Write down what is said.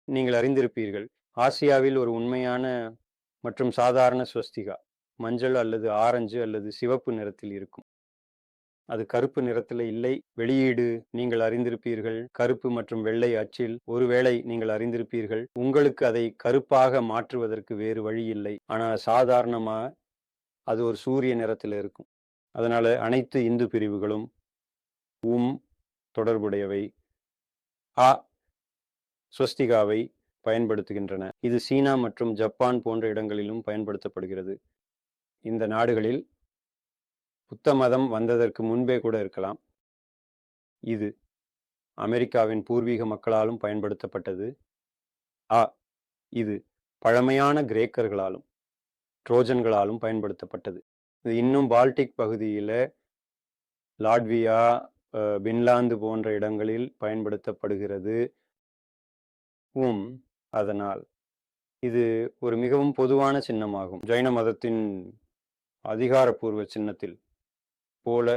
நீங்கள் அறிந்திருப்பீர்கள். ஆசியாவில் ஒரு உண்மையான மற்றும் சாதாரண ஸ்வஸ்திகா மஞ்சள் அல்லது ஆரஞ்சு அல்லது சிவப்பு நிறத்தில் இருக்கும். அது கருப்பு நிறத்தில் இல்லை. வெளியீடு நீங்கள் அறிந்திருப்பீர்கள். கருப்பு மற்றும் வெள்ளை அச்சில் ஒருவேளை நீங்கள் அறிந்திருப்பீர்கள். உங்களுக்கு அதை கருப்பாக மாற்றுவதற்கு வேறு வழி இல்லை. ஆனால் சாதாரணமா அது ஒரு சூரிய நிறத்தில் இருக்கும். அதனால அனைத்து இந்து பிரிவுகளும் தொடர்புடையவை. அ ஸ்வஸ்திகாவை பயன்படுத்துகின்றன. இது சீனா மற்றும் ஜப்பான் போன்ற இடங்களிலும் பயன்படுத்தப்படுகிறது. இந்த நாடுகளில் புத்த மதம் வந்ததற்கு முன்பே கூட இருக்கலாம். இது அமெரிக்காவின் பூர்வீக மக்களாலும் பயன்படுத்தப்பட்டது. அ இது பழமையான கிரேக்கர்களாலும் ட்ரோஜன்களாலும் பயன்படுத்தப்பட்டது. இது இன்னும் பால்டிக் பகுதியில லாட்வியா, பின்லாந்து போன்ற இடங்களில் பயன்படுத்தப்படுகிறது. அதனால் இது ஒரு மிகவும் பொதுவான சின்னமாகும். ஜைன மதத்தின் அதிகாரப்பூர்வ சின்னத்தில் போல